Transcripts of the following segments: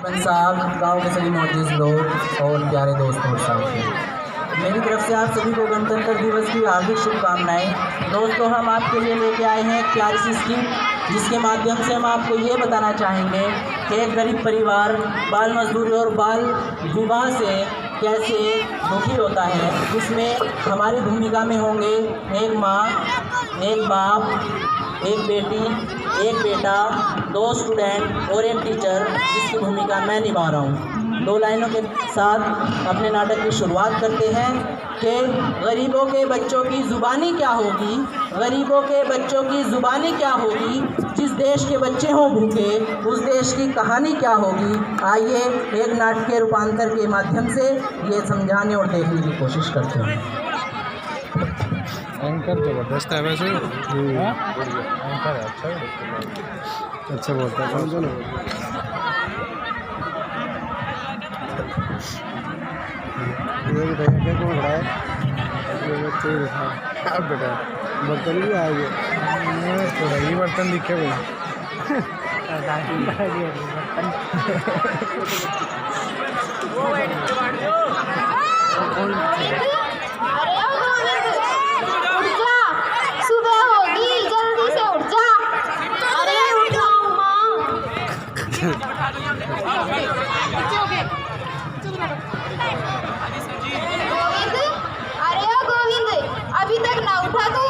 सरपंच साहब, गाँव के सभी मौजूद लोग और प्यारे दोस्तों और साथियों, मेरी तरफ से आप सभी को गणतंत्र दिवस की हार्दिक शुभकामनाएं। दोस्तों, हम आपके लिए लेके आए हैं एक प्यारी सी स्कीम, जिसके माध्यम से हम आपको ये बताना चाहेंगे कि एक गरीब परिवार बाल मजदूरी और बाल विवाह से कैसे दुखी होता है। जिसमें हमारी भूमिका में होंगे एक माँ, एक बाप, एक बेटी, एक बेटा, 2 स्टूडेंट और एक टीचर, जिसकी भूमिका मैं निभा रहा हूँ। 2 लाइनों के साथ अपने नाटक की शुरुआत करते हैं कि गरीबों के बच्चों की ज़ुबानी क्या होगी, गरीबों के बच्चों की ज़ुबानी क्या होगी, जिस देश के बच्चे हों भूखे उस देश की कहानी क्या होगी। आइए एक नाटकीय रूपांतर के माध्यम से ये समझाने और देखने की कोशिश करते हैं। एंकर जबरदस्त है वैसे। एंकर है, अच्छा बोलता है। समझो ना, ये बताइए क्या कौन खड़ा है? अब बेटा बर्तन भी आएंगे, थोड़ा ही बर्तन दिखे भाई। सुबह होगी, जल्दी से उठ जा। अरे उठ जाओ माँ। गोविंद, अरे ओ गोविंद, अभी तक ना उठा तू?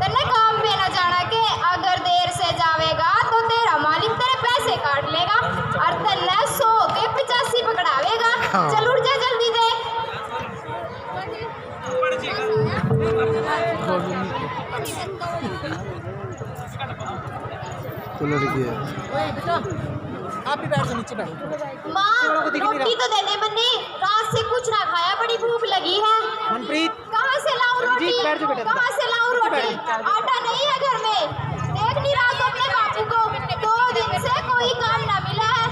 तेने काम पे ना जाना के? अगर देर से जावेगा तो तेरा मालिक तेरे पैसे काट लेगा और तेने 100 के 85 पकड़ावेगा। चल उठ जा जल्दी से। तो लड़की है। आप भी बैठ जाओ, नीचे बैठो। माँ, रोटी तो दे दे बन्नी, रात से कुछ ना खाया, बड़ी भूख लगी है। मनप्रीत, कहाँ से लाऊं रोटी? बैठ जाओ बेटा। कहाँ से लाऊं रोटी? आटा नहीं है घर में। देख नहीं रहा तो अपने बापू को 2 दिन से कोई काम ना मिला है।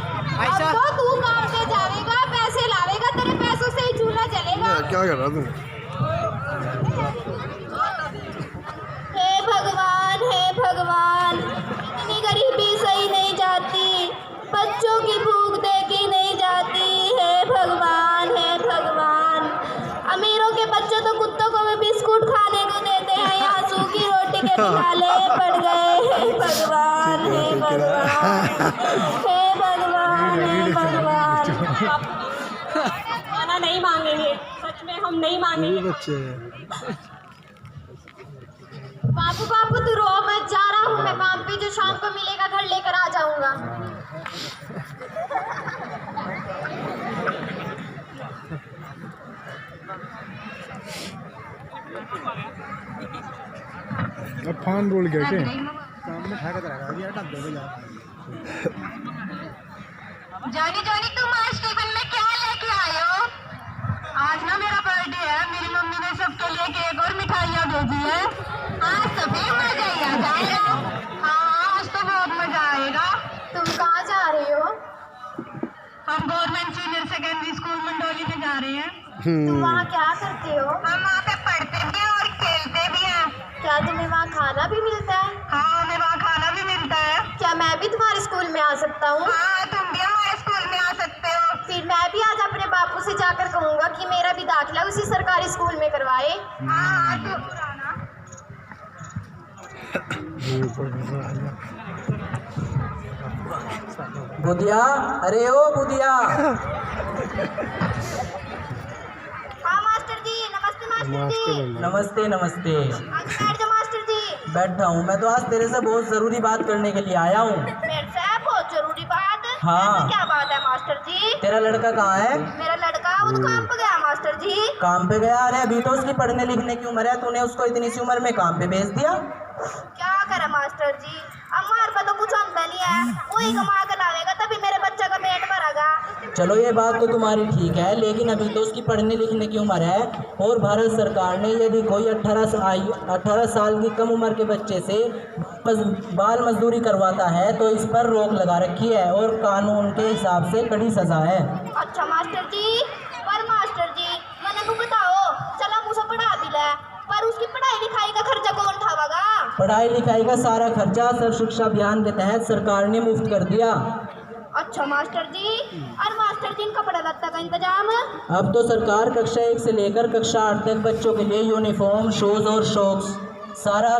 अब तो तू काम पे जावेगा, पैसे लावेगा, तेरे पैसों से ही चूल्हा जलेगा। क्या कर रहा तू? हे भगवान, हे भगवान, इतनी गरीबी सही नहीं जाती, बच्चों की भूख देखी नहीं जाती। हे भगवान, हे भगवान, अमीरों के बच्चों तो कुत्तों को भी बिस्कुट खाने को देते हैं, यहाँ सूखी रोटी के निकाले पड़ गए। हे भगवान, हे भगवान, हे भगवान, हे भगवान। खाना नहीं मांगेंगे, सच में हम नहीं मांगेंगे। बच्चे बापू बापू तू रो मत, जा रहा हूँ मैं काम पे, जो शाम को मिलेगा घर लेकर आ जाऊंगा। अब फान रोल गया क्या? जॉनी जॉनी, तुम आज टिफिन में क्या लेके आए हो? आज ना मेरा बर्थडे है, मेरी मम्मी ने सबके लिए केक और मिठाइयाँ भेजी है। आज तो फिर मजा ही आ जाएगा। हाँ, आज तो बहुत मजा आएगा। तुम कहाँ जा रहे हो? हम government senior secondary school Mandoli में जा रहे हैं। तुम वहाँ क्या करते हो? हम वहाँ पे पढ़ते भी हैं और खेलते भी हैं। क्या तुम्हें वहाँ खाना भी मिलता है? हाँ, हमें वहाँ खाना भी मिलता है। क्या मैं भी तुम्हारे स्कूल में आ सकता हूँ? हाँ, तुम भी हमारे स्कूल में आ सकते हो। फिर मैं भी आज अपने बापू से जाकर कहूँगा कि मेरा भी दाखिला उसी सरकारी स्कूल में करवाए। हाँ, तो पुराना बुधिया, अरे ओ बुधिया। हाँ मास्टर जी, नमस्ते मास्टर जी। नमस्ते नमस्ते। बैठ जाओ मास्टर जी। बैठा हूँ। मैं तो आज तेरे से बहुत ज़रूरी बात करने के लिए आया हूँ। मेरे से बहुत जरूरी बात? हाँ। ऐसी क्या बात है मास्टर जी? तेरा लड़का कहाँ है? मेरा लड़का वो तो काम पे गया मास्टर जी। काम पे गया? अरे अभी तो उसकी पढ़ने लिखने की उम्र है, तूने उसको इतनी सी उम्र में काम पे भेज दिया। क्या करे मास्टर जी, हमारे पास तो कुछ होता नहीं है, वही कमा कर लावेगा तभी मेरे बच्चे का पेट भरेगा। चलो ये बात तो तुम्हारी ठीक है, लेकिन अभी तो उसकी पढ़ने लिखने की उम्र है और भारत सरकार ने यदि कोई 18 साल की कम उम्र के बच्चे से बाल मजदूरी करवाता है तो इस पर रोक लगा रखी है और कानून के हिसाब से कड़ी सजा है। अच्छा मास्टर जी, पर मास्टर जी मैंने को बताओ, चला मुझे पढ़ा दिला, पर उसकी पढ़ाई लिखाई का खर्चा कौन उठावेगा? पढ़ाई लिखाई का सारा खर्चा सर्व शिक्षा अभियान के तहत सरकार ने मुफ्त कर दिया। अच्छा मास्टर जी, और मास्टर जी कपड़ा लत्ता का इंतजाम? अब तो सरकार कक्षा 1 से लेकर कक्षा 8 तक बच्चों के लिए यूनिफॉर्म, शूज और सॉक्स सारा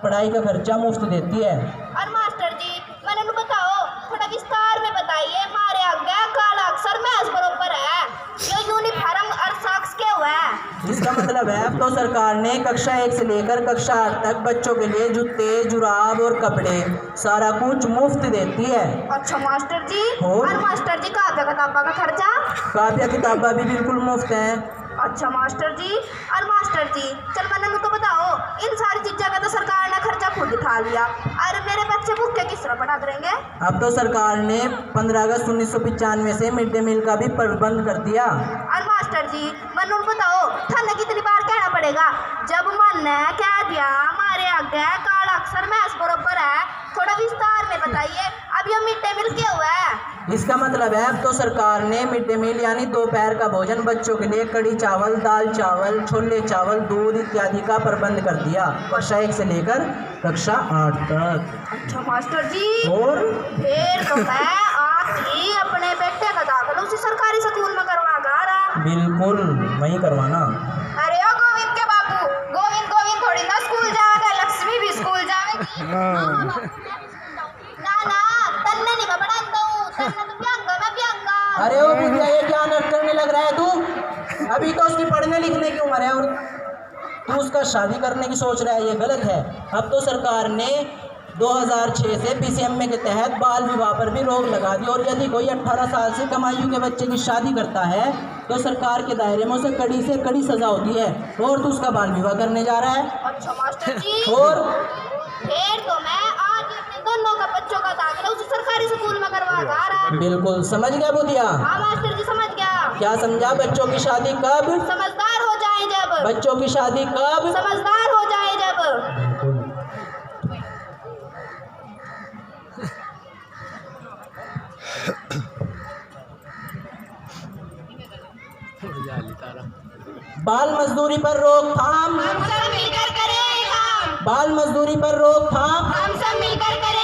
पढ़ाई का खर्चा मुफ्त देती है। और मास्टर जी मैंने बताओ, थोड़ा विस्तार में बताइए। मारे आगे काला अक्षर में बरोबर है, ये यूनिफॉर्म और सॉक्स क्या हुआ है? इसका मतलब है अब तो सरकार ने कक्षा 1 से लेकर कक्षा 8 तक बच्चों के लिए जूते, जुराब और कपड़े सारा कुछ मुफ्त देती है। अच्छा मास्टर जी, और? और मास्टर जी कापी किताबा का खर्चा? कापिया किताबा भी बिल्कुल मुफ्त हैं। अच्छा मास्टर जी, और मास्टर जी चल मैंने तो बताओ, इन सारी चीज़ों का तो सरकार ने खर्चा खुद उठा लिया, और मेरे बच्चे भूखे किस तरह पढ़ा करेंगे? अब तो सरकार ने 15 अगस्त 1995 से मिड डे मील का भी प्रबंध कर दिया। और मास्टर जी मैंने बताओ, थाने कितनी बार कहना पड़ेगा जब मन ने कह दिया हमारे आगे काला अक्षर में बरोबर है? थोड़ा विस्तार में बताइए। अब ये मिड डे मील क्या हुआ है? इसका मतलब है अब तो सरकार ने मिड डे मील यानी दोपहर का भोजन बच्चों के लिए कड़ी चावल, दाल चावल, छोले चावल, दूध इत्यादि का प्रबंध कर दिया, कक्षा 1 से लेकर कक्षा 8 तक। अच्छा मास्टर जी, और फिर तो मैं आप ही अपने बेटे का दाखिला उसी सरकारी स्कूल में करवा रहा। बिल्कुल वहीं करवाना। अरे ओ गोविंद के बाबू, गोविंद गोविंद थोड़ी ना स्कूल जाएगा, लक्ष्मी भी स्कूल जाएगी। ना ना तन्ने नहीं मैं पढ़ाता हूँ, तन्ने तो प्यांगा, मैं प्यांगा। अरे ओ बुढ़िया, ये क्या नाटक करने लग रहा है तू? अभी तो उसकी पढ़ने लिखने की उम्र है और तू उसका शादी करने की सोच रहा है, ये गलत है। अब तो सरकार ने 2006 से पीसीएमए के तहत बाल विवाह पर भी रोक लगा दी, और यदि कोई 18 साल से कम आयु के बच्चे की शादी करता है तो सरकार के दायरे में उसे कड़ी से कड़ी सजा होती है, और तू उसका बाल विवाह करने जा रहा है। अच्छा मास्टर जी, और फिर तो मैं आज अपने दोनों का बच्चों का दाखिला उसी सरकारी स्कूल में करवा रहा। बिल्कुल समझ गया बुधिया? हाँ मास्टर जी समझ गया। क्या समझा? बच्चों की शादी कब? समझदार हो जाए जब। बच्चों की शादी कब? समझदार हो जाए जब। बाल मजदूरी पर रोकथाम, हम सब मिलकर करें काम। बाल मजदूरी पर रोकथाम। हम सब मिलकर करें